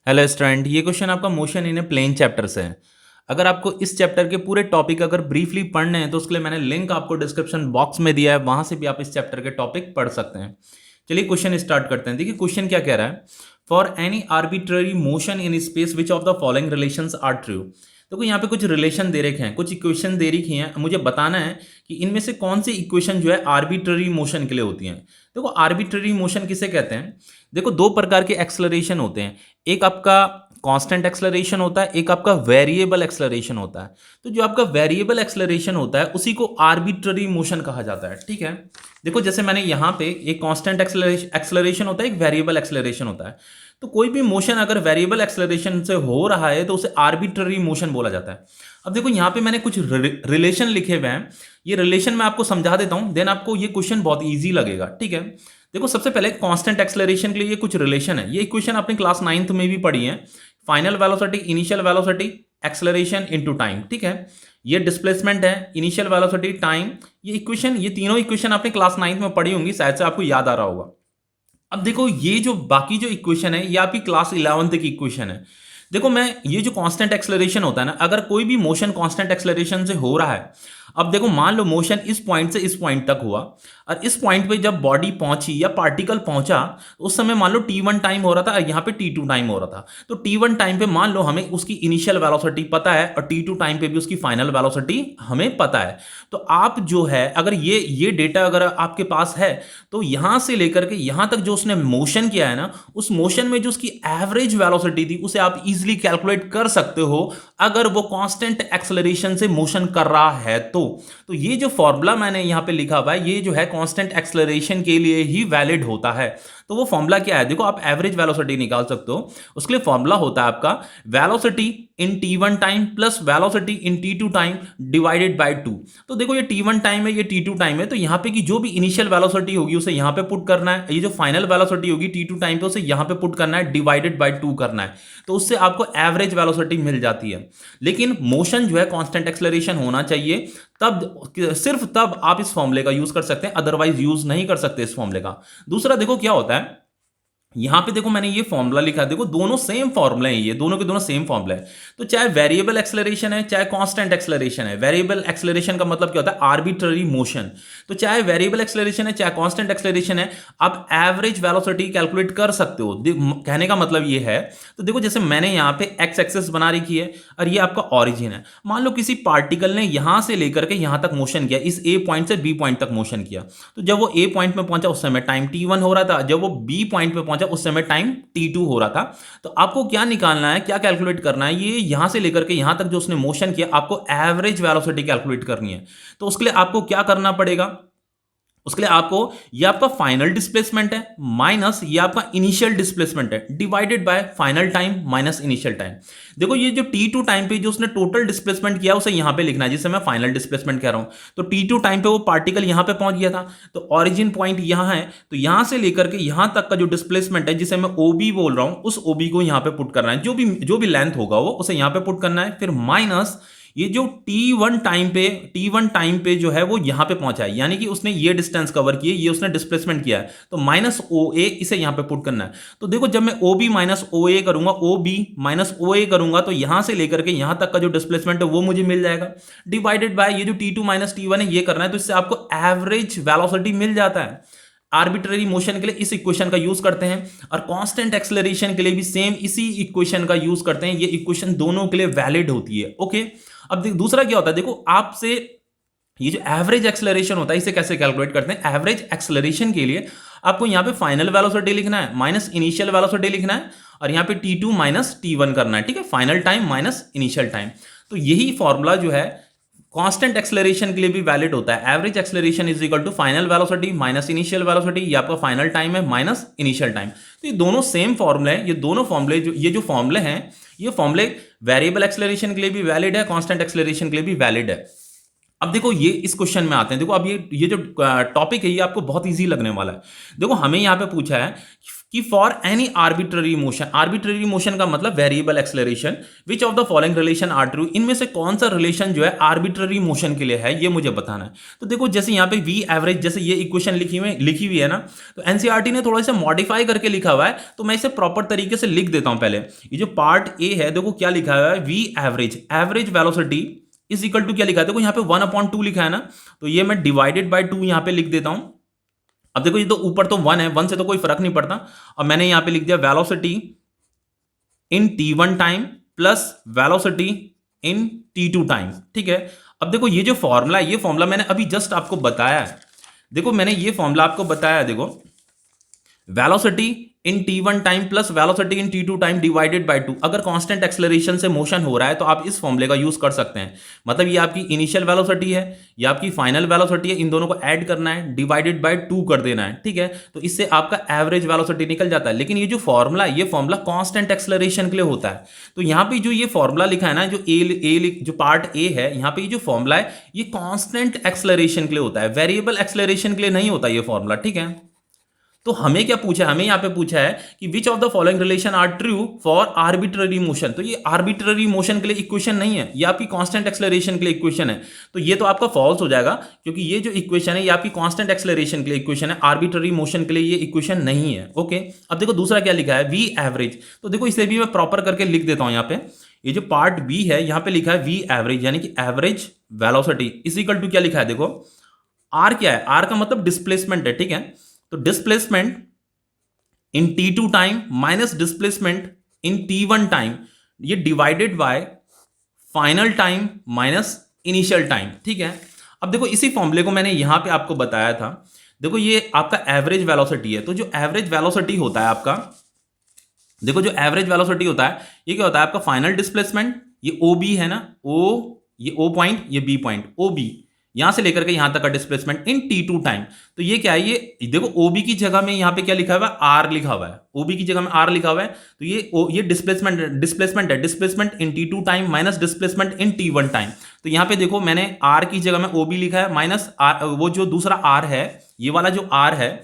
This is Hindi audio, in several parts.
हेलो स्टूडेंट, ये क्वेश्चन आपका motion in a plane chapter से है। अगर आपको इस चैप्टर के पूरे टॉपिक अगर ब्रीफली पढ़ने हैं तो उसके लिए मैंने लिंक आपको डिस्क्रिप्शन बॉक्स में दिया है, वहां से भी आप इस चैप्टर के टॉपिक पढ़ सकते हैं। चलिए क्वेश्चन स्टार्ट करते हैं। देखिए क्वेश्चन क्या कह रहा है। For any arbitrary motion in space which of the following relations are true. देखो यहाँ पे कुछ रिलेशन दे रखे हैं, कुछ इक्वेशन दे रखी हैं, मुझे बताना है कि इनमें से कौन सी इक्वेशन जो है आर्बिट्ररी मोशन के लिए होती हैं। देखो आर्बिट्ररी मोशन किसे कहते हैं। देखो दो प्रकार के एक्सलरेशन होते हैं, एक आपका कांस्टेंट एक्सलरेशन होता है, एक आपका वेरिएबल एक्सलरेशन होता है। तो जो आपका वेरिएबल एक्सलरेशन होता है उसी को आर्बिट्ररी मोशन कहा जाता है। ठीक है, देखो जैसे मैंने यहाँ पे एक कांस्टेंट एक्सलरेशन होता है, एक वेरिएबल एक्सलरेशन होता है। तो कोई भी मोशन अगर वेरिएबल एक्सलरेशन से हो रहा है तो उसे आर्बिट्ररी मोशन बोला जाता है। अब देखो यहाँ पे मैंने कुछ रिलेशन लिखे हुए हैं, ये रिलेशन मैं आपको समझा देता हूं, देन आपको ये क्वेश्चन बहुत ईजी लगेगा। ठीक है, देखो सबसे पहले कांस्टेंट एक्सलरेशन के लिए ये कुछ रिलेशन है। ये इक्वेशन आपने क्लास 9th में भी पढ़ी है। Final velocity, initial velocity, acceleration into time. ठीक है, ये डिस्प्लेसमेंट है, इनिशियल वेलोसिटी, टाइम, ये इक्वेशन, ये तीनों इक्वेशन आपने क्लास 9th में पढ़ी होंगी, शायद से आपको याद आ रहा होगा। अब देखो ये जो बाकी जो इक्वेशन है ये आपकी क्लास 11th की इक्वेशन है। देखो मैं ये जो कांस्टेंट एक्सलरेशन होता है ना, अगर कोई भी मोशन कांस्टेंट एक्सलरेशन से हो रहा है, अब देखो मान लो मोशन इस पॉइंट से इस पॉइंट तक हुआ और इस पॉइंट पे जब बॉडी पहुंची या पार्टिकल पहुंचा उस समय मान लो t1 टाइम हो रहा था और यहाँ पे t2 टाइम हो रहा था। तो t1 टाइम पे मान लो हमें उसकी इनिशियल वेलोसिटी पता है और t2 टाइम पे भी उसकी फाइनल वेलोसिटी हमें पता है। तो आप जो है अगर ये डेटा अगर आपके पास है तो यहां से लेकर के यहां तक जो उसने मोशन किया है ना, उस मोशन में जो उसकी एवरेज वेलोसिटी थी उसे आप इजीली कैलकुलेट कर सकते हो अगर वो कांस्टेंट एक्सेलरेशन से मोशन कर रहा है। तो ये जो फॉर्मूला मैंने यहां पे लिखा हुआ है ये जो है कांस्टेंट एक्सेलरेशन के लिए ही वैलिड होता है। तो वो फॉर्मूला क्या है, देखो आप एवरेज वेलोसिटी निकाल सकते हो, उसके लिए फॉर्मूला होता है आपका velocity in t1 time plus velocity in t2 time divided by 2। तो देखो ये t1 टाइम है, ये t2 टाइम है, तो यहाँ पे की जो भी इनिशियल वेलोसिटी होगी उसे यहाँ पे पुट करना है, ये जो फाइनल वेलोसिटी होगी t2 टाइम पे उसे यहाँ पे पुट करना है, डिवाइडेड बाय 2 करना है। तो उससे आपको एवरेज वेलोसिटी मिल जाती है। लेकिन मोशन जो है कांस्टेंट एक्सेलरेशन होना चाहिए, तब सिर्फ तब आप इस फॉर्मूले का यूज कर सकते हैं, अदरवाइज यूज नहीं कर सकते इस फॉर्मूले का। दूसरा देखो क्या होता है, यहां पे देखो मैंने ये फॉर्मूला लिखा है, देखो दोनों सेम फॉर्मूले हैं, ये दोनों के दोनों सेम फॉर्मूले हैं। तो चाहे वेरिएबल एक्सेलरेशन है चाहे कांस्टेंट एक्सेलरेशन है, वेरिएबल एक्सेलरेशन का मतलब क्या होता है, आर्बिट्ररी मोशन। तो चाहे वेरिएबल एक्सेलरेशन है चाहे कांस्टेंट एक्सेलरेशन है, आप एवरेज वेलोसिटी कैलकुलेट कर सकते हो। कहने का मतलब ये है, तो देखो जैसे मैंने यहाँ पे एक्स एक्सेस बना रखी है और ये आपका ऑरिजिन है। मान लो किसी पार्टिकल ने यहां से लेकर के यहां तक मोशन किया, इस ए पॉइंट से बी पॉइंट तक मोशन किया। तो जब वो ए पॉइंट में पहुंचा उस समय टाइम t1 हो रहा था, जब वो बी पॉइंट पे पहुंचा उस समय टाइम t2 हो रहा था। तो आपको क्या निकालना है, क्या कैलकुलेट करना है, ये यहां से लेकर के यहां तक जो उसने मोशन किया आपको एवरेज वेलोसिटी कैलकुलेट करनी है। तो उसके लिए आपको क्या करना पड़ेगा, उसके लिए आपको ये आपका फाइनल डिस्प्लेसमेंट है माइनस ये आपका इनिशियल डिस्प्लेसमेंट है, divided by final time minus initial time. देखो ये जो t2 टाइम पे जो उसने टोटल डिस्प्लेसमेंट किया उसे यहां पे लिखना है, जिसे मैं फाइनल डिस्प्लेसमेंट कह रहा हूं। तो t2 टाइम पे वो पार्टिकल यहां पे पहुंच गया था, तो ऑरिजिन पॉइंट यहां है, तो यहां से लेकर के यहां तक का जो डिस्प्लेसमेंट है जिसे मैं OB बोल रहा हूं, उस OB को यहां पे पुट करना है, जो भी लेंथ होगा वो उसे यहां पे पुट करना है। फिर माइनस ये जो t1 टाइम पे जो है वो यहां पे पहुंचा है, यानी कि उसने ये डिस्टेंस कवर किए, ये उसने डिस्प्लेसमेंट किया है, तो माइनस OA इसे यहां पे पुट करना है। तो देखो जब मैं OB माइनस OA करूंगा, OB माइनस OA करूंगा, तो यहां से लेकर के यहां तक का जो डिस्प्लेसमेंट है वो मुझे मिल जाएगा, डिवाइडेड बाय ये जो t2 माइनस t1 है ये करना है। तो इससे आपको एवरेज वेलोसिटी मिल जाता है। आर्बिट्ररी मोशन के लिए इस इक्वेशन का यूज करते हैं और कांस्टेंट एक्सेलरेशन के लिए भी सेम इसी इक्वेशन का यूज करते हैं। ये इक्वेशन दोनों के लिए वैलिड होती है। ओके, अब दूसरा क्या होता है, देखो आपसे ये जो एवरेज एक्सेलरेशन होता है इसे कैसे कैलकुलेट करते हैं। एवरेज एक्सेलरेशन के लिए आपको यहां पे फाइनल वेलोसिटी लिखना है माइनस इनिशियल वेलोसिटी लिखना है और यहां पे t2 माइनस t1 करना है। ठीक है, final time minus initial time. तो यही फॉर्मूला जो है कांस्टेंट एक्सेलरेशन के लिए भी वैलिड होता है। Average acceleration is equal to final velocity minus initial velocity, ये आपका फाइनल टाइम है माइनस इनिशियल टाइम। तो ये दोनों सेम फॉर्मूले हैं, ये दोनों फॉर्मूले जो फॉर्मूले हैं ये फॉर्मूले वेरिएबल एक्सेलरेशन के लिए भी वैलिड है, कांस्टेंट एक्सेलरेशन के लिए भी वैलिड है। अब देखो ये इस क्वेश्चन में आते हैं। देखो अब ये जो टॉपिक है ये आपको बहुत इजी लगने वाला है। देखो हमें यहाँ पे पूछा है कि फॉर एनी आर्बिट्ररी मोशन का मतलब variable acceleration, which of the following relation are true, इनमें से कौन सा रिलेशन जो है आर्बिट्ररी मोशन के लिए है, ये मुझे बताना है। तो देखो जैसे यहाँ पे वी एवरेज, जैसे ये इक्वेशन लिखी हुई है ना, तो एनसीईआरटी ने थोड़ा सा मॉडिफाई करके लिखा हुआ है, तो मैं इसे प्रॉपर तरीके से लिख देता हूं। पहले ये जो पार्ट ए है, देखो क्या लिखा हुआ है, V average velocity is equal to क्या लिखा है, देखो यहाँ पे 1/2 लिखा है ना, तो ये मैं डिवाइडेड बाय 2 यहाँ पे लिख देता हूं। अब देखो ये तो ऊपर तो 1 है, 1 से तो कोई फर्क नहीं पड़ता। अब मैंने यहां पे लिख दिया वेलोसिटी इन t1 टाइम प्लस वेलोसिटी इन t2 टाइम, ठीक है। अब देखो ये जो फॉर्मूला है, ये फॉर्मूला मैंने अभी जस्ट आपको बताया है। देखो मैंने ये फॉर्मूला आपको बताया है, देखो velocity in t1 time plus velocity in t2 time divided by 2। अगर कांस्टेंट एक्सेलरेशन से मोशन हो रहा है तो आप इस फॉर्मूले का यूज कर सकते हैं। मतलब ये आपकी इनिशियल वेलोसिटी है, ये आपकी फाइनल वेलोसिटी है, इन दोनों को ऐड करना है, डिवाइडेड बाय 2 कर देना है, ठीक है। तो इससे आपका एवरेज वेलोसिटी निकल जाता है। लेकिन ये जो फॉर्मूला है, ये फॉर्मूला कांस्टेंट एक्सेलरेशन के लिए होता है। तो यहाँ पे जो ये फॉर्मूला लिखा है ना, जो पार्ट ए है, यहाँ पे ये जो फॉर्मूला है, ये कांस्टेंट एक्सेलरेशन के लिए होता है, वेरिएबल एक्सेलरेशन के लिए नहीं होता ये फॉर्मूला, ठीक है। तो हमें क्या पूछा है, हमें यहां पे पूछा है कि which of the following relation are true for arbitrary motion. तो ये आर्बिट्ररी मोशन के लिए इक्वेशन नहीं है, ये आपकी कांस्टेंट एक्सेलरेशन के लिए इक्वेशन है। तो ये तो आपका फॉल्स हो जाएगा, क्योंकि ये जो इक्वेशन है ये आपकी कांस्टेंट एक्सेलरेशन के लिए इक्वेशन है, आर्बिट्ररी मोशन के लिए ये इक्वेशन नहीं है, ओके। अब देखो दूसरा क्या लिखा है, वी एवरेज। तो देखो इसे भी मैं प्रॉपर करके लिख देता हूं। यहाँ पे ये जो पार्ट बी है, यहाँ पे लिखा है वी एवरेज, यानी कि average velocity is equal to क्या लिखा है, देखो आर क्या है, आर का मतलब डिस्प्लेसमेंट है, ठीक है। तो displacement in t2 time minus displacement in t1 time, ये divided by final time minus initial time, ठीक है। अब देखो इसी फॉर्मूले को मैंने यहां पे आपको बताया था। देखो ये आपका एवरेज वेलोसिटी है, तो जो एवरेज वेलोसिटी होता है आपका, देखो जो एवरेज वेलोसिटी होता है ये क्या होता है आपका फाइनल डिस्प्लेसमेंट, ये ओ बी है ना, ये ओ पॉइंट, ये बी पॉइंट, ओ बी, यहां से लेकर के यहां तक का डिस्प्लेसमेंट इन t2 टाइम। तो ये क्या है, ये देखो OB की जगह में यहां पे क्या लिखा हुआ है, R लिखा हुआ है, OB की जगह में R लिखा हुआ है। तो ये डिस्प्लेसमेंट है, displacement in t2 time minus displacement in t1 time. तो यहां पे देखो मैंने R की जगह में OB लिखा है, माइनस वो जो दूसरा R है, ये वाला जो R है,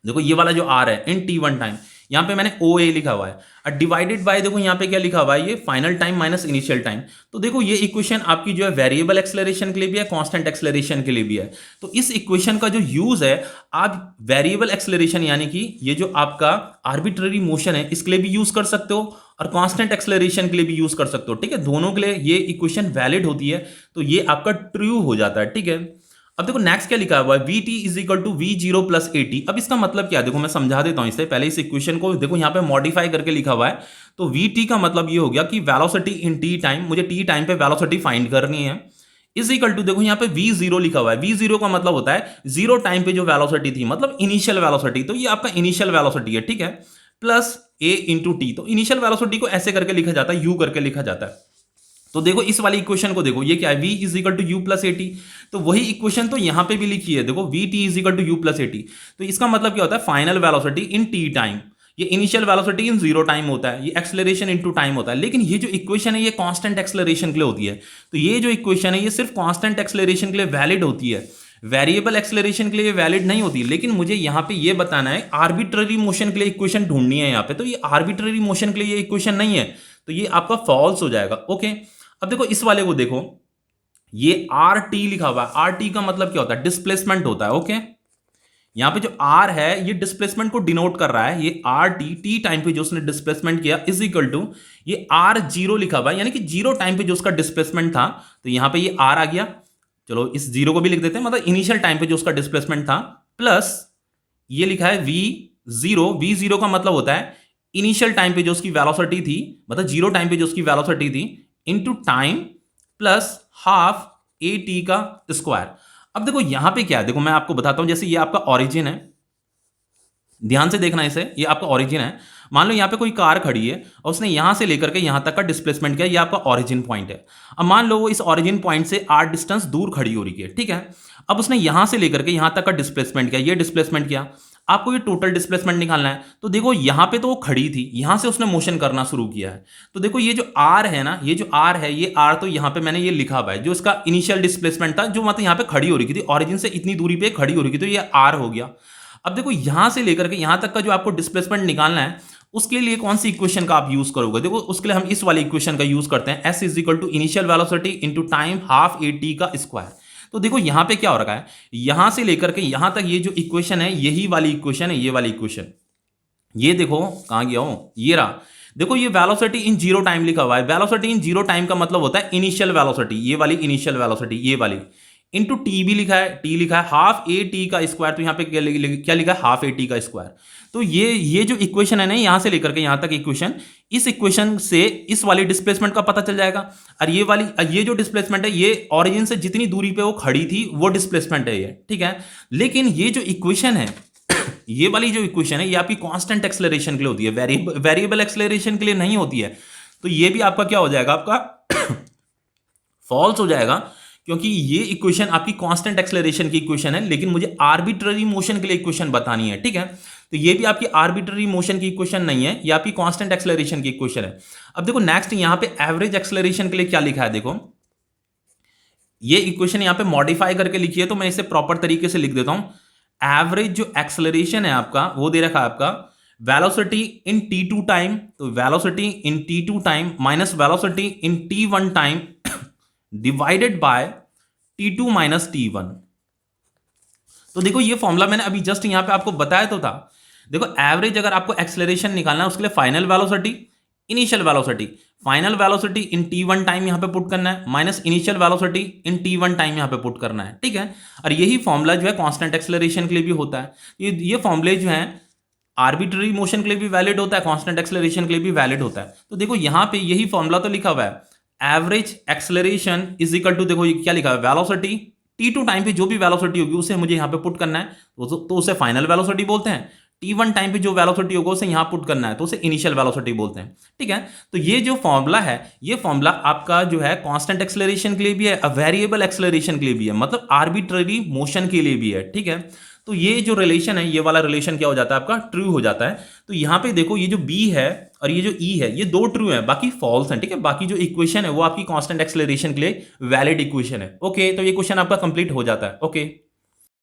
देखो ये वाला जो R है इन t1 टाइम, यहां पे मैंने OA लिखा हुआ है, और डिवाइडेड बाय देखो यहां पे क्या लिखा हुआ है, ये final time minus initial time. तो देखो ये इक्वेशन आपकी जो है वेरिएबल एक्सेलरेशन के लिए भी है, कांस्टेंट एक्सेलरेशन के लिए भी है। तो इस इक्वेशन का जो यूज है, आप वेरिएबल एक्सेलरेशन यानी कि ये जो आपका आर्बिट्ररी मोशन है इसके लिए भी यूज कर सकते हो, और कांस्टेंट एक्सेलरेशन के लिए भी यूज कर सकते हो, ठीक है। दोनों के लिए ये इक्वेशन वैलिड होती है, तो ये आपका ट्रू हो जाता है, ठीक है। अब देखो नेक्स्ट क्या लिखा हुआ है, V T is equal to V zero plus A T. अब इसका मतलब क्या है, देखो मैं समझा देता हूं। इससे पहले इस इक्वेशन को देखो यहाँ पे मॉडिफाई करके लिखा हुआ है। तो वी टी का मतलब ये हो गया कि वेलोसिटी इन टी टाइम, मुझे टी टाइम पे वेलोसिटी फाइंड करनी है, इज इक्वल टू देखो यहाँ पे वी जीरो लिखा हुआ है। वी जीरो का मतलब होता है जीरो टाइम पे जो वेलोसिटी थी, मतलब इनिशियल वेलोसिटी, तो ये आपका इनिशियल वेलोसिटी है, ठीक है, प्लस ए इंटू टी। तो इनिशियल वेलोसिटी को ऐसे करके लिखा जाता है, यू करके लिखा जाता है। तो देखो इस वाली इक्वेशन को देखो, ये क्या है, v is equal to U plus A T. तो वही इक्वेशन तो यहां पे भी लिखी है, देखो V T is equal to U plus A T. तो इसका मतलब क्या होता है, final velocity in T time, ये initial velocity in zero time होता है, ये एक्सेलरेशन इनटू टाइम होता है। लेकिन ये जो इक्वेशन है ये कांस्टेंट एक्सेलरेशन के लिए होती है। तो ये जो इक्वेशन है ये सिर्फ कांस्टेंट एक्सेलरेशन के लिए वैलिड होती है, वेरिएबल एक्सेलरेशन के लिए वैलिड नहीं होती। लेकिन मुझे यहां पे ये बताना है आर्बिट्ररी मोशन के लिए इक्वेशन ढूंढनी है यहां पे, तो ये आर्बिट्ररी मोशन के लिए ये इक्वेशन नहीं है, तो ये आपका फॉल्स हो जाएगा, ओके। अब देखो इस वाले को देखो, ये आर टी लिखा हुआ है, आर टी का मतलब क्या होता है, डिस्प्लेसमेंट होता है, ओके। यहां पे जो आर है ये डिस्प्लेसमेंट को डिनोट कर रहा है, ये आर टी, टी टाइम पे जो उसने डिस्प्लेसमेंट किया इज इक्वल टू ये आर जीरो लिखा हुआ है, यानी कि जीरो टाइम पे जो उसका डिस्प्लेसमेंट था, तो यहां पे ये आर आ गया। चलो इस जीरो को भी लिख देते हैं, मतलब इनिशियल टाइम पे जो उसका डिस्प्लेसमेंट था, प्लस ये लिखा है वी जीरो। वी जीरो का मतलब होता है इनिशियल टाइम पे जो उसकी वेलोसिटी थी, मतलब जीरो टाइम पे जो उसकी वेलोसिटी थी, into time plus half A T का स्क्वायर। अब देखो यहां पे क्या है, देखो मैं आपको बताता हूं। जैसे ये आपका ओरिजिन है, ध्यान से देखना इसे, ये आपका ओरिजिन है। मान लो यहां पे कोई कार खड़ी है और उसने यहां से लेकर के यहां तक का डिस्प्लेसमेंट किया, ये आपका ओरिजिन पॉइंट है। अब मान लो वो इस ओरिजिन पॉइंट से आर डिस्टेंस दूर खड़ी हो रही है, ठीक है। अब उसने यहां से लेकर के यहां तक का डिस्प्लेसमेंट किया, ये डिस्प्लेसमेंट किया, आपको ये टोटल डिस्प्लेसमेंट निकालना है। तो देखो यहां पे तो वो खड़ी थी, यहां से उसने मोशन करना शुरू किया है। तो देखो ये जो आर है ना, ये जो आर है, ये आर तो यहां पे मैंने ये लिखा हुआ है, जो इसका इनिशियल डिस्प्लेसमेंट था, जो मतलब यहां पे खड़ी हो रही थी, ओरिजिन से इतनी दूरी पे खड़ी हो रही थी, तो ये आर हो गया। अब देखो यहां से लेकर के यहां तक का जो आपको डिस्प्लेसमेंट निकालना है, उसके लिए कौन सी इक्वेशन का आप यूज करोगे? देखो उसके लिए हम इस वाली इक्वेशन का यूज करते हैं, s is equal to initial velocity into time half A T का स्क्वायर। तो देखो यहां पे क्या हो रखा है, यहां से लेकर के यहां तक ये जो इक्वेशन है, यही वाली इक्वेशन है, ये वाली इक्वेशन, ये देखो कहां गया हूं, ये रहा। देखो ये वेलोसिटी इन जीरो टाइम लिखा हुआ है, वेलोसिटी इन जीरो टाइम का मतलब होता है इनिशियल वेलोसिटी, ये वाली इनिशियल वेलोसिटी, ये वाली इंटू टी भी लिखा है, टी लिखा है हाफ ए टी का स्क्वायर। तो यहां पे क्या लिखा है, हाफ ए टी का स्क्वायर। तो ये जो इक्वेशन है ना, यहां से लेकर के यहां तक इक्वेशन, इस इक्वेशन से इस वाली डिस्प्लेसमेंट का पता चल जाएगा। और ये जो डिस्प्लेसमेंट है, ये ऑरिजिन से जितनी दूरी पे वो खड़ी थी वो डिस्प्लेसमेंट है ये, ठीक है। लेकिन ये जो इक्वेशन है ये वाली जो इक्वेशन है, ये आपकी कांस्टेंट एक्सेलरेशन के लिए होती है, वेरिएबल एक्सेलरेशन के लिए नहीं होती है। तो ये भी आपका क्या हो जाएगा, आपका फॉल्स हो जाएगा, क्योंकि ये इक्वेशन आपकी कांस्टेंट एक्सेलरेशन की इक्वेशन है, लेकिन मुझे आर्बिट्ररी मोशन के लिए इक्वेशन बतानी है, ठीक है। तो ये भी आपकी आर्बिट्ररी मोशन की इक्वेशन नहीं है, ये आपकी कांस्टेंट एक्सेलरेशन की इक्वेशन है। अब देखो नेक्स्ट यहां पे एवरेज एक्सेलरेशन के लिए क्या लिखा है, देखो ये इक्वेशन यहां पे मॉडिफाई करके लिखी है, तो मैं इसे प्रॉपर तरीके से लिख देता हूं। एवरेज जो एक्सेलरेशन है आपका, वो दे रखा है आपका वेलोसिटी इन t2 टाइम, तो velocity in t2 time minus velocity in t1 time divided by t2 minus t1। तो देखो ये फॉर्मूला मैंने अभी जस्ट यहां पे आपको बताया तो था। देखो एवरेज अगर आपको एक्सेलरेशन निकालना है, उसके लिए final velocity, initial velocity, final velocity इन t1 टाइम यहां पे पुट करना है, माइनस इनिशियल वेलोसिटी इन t1 टाइम यहां पे पुट करना है, ठीक है। और यही फॉर्मूला जो है कांस्टेंट एक्सेलरेशन के लिए भी होता है। ये फॉर्मूले जो है आर्बिट्ररी मोशन के लिए भी वैलिड होता है, कांस्टेंट एक्सेलरेशन के लिए भी वैलिड होता है। तो देखो यहां पे यही फॉर्मूला तो लिखा हुआ है, average acceleration is equal to, देखो ये क्या लिखा है, वेलोसिटी t2 टाइम पे जो भी वेलोसिटी होगी उसे मुझे यहां पे पुट करना है, तो उसे फाइनल वेलोसिटी बोलते हैं। t1 टाइम पे जो वेलोसिटी होगा उसे यहां पुट करना है, तो उसे इनिशियल वेलोसिटी बोलते हैं, ठीक है। तो ये जो फॉर्मूला है, ये फॉर्मूला आपका जो है कांस्टेंट एक्सेलरेशन के लिए भी है, वेरिएबल एक्सेलरेशन के लिए भी है, मतलब आर्बिट्ररी मोशन के लिए भी है, ठीक है। तो ये जो रिलेशन है, ये वाला रिलेशन क्या हो जाता है आपका, ट्रू हो जाता है। तो यहां पे देखो ये जो b है और ये जो e है, ये दो ट्रू है, बाकी फॉल्स हैं, ठीक है। बाकी जो इक्वेशन है वो आपकी कांस्टेंट एक्सेलरेशन के लिए वैलिड इक्वेशन है। ओके, तो ये क्वेश्चन आपका कंप्लीट हो जाता है। ओके।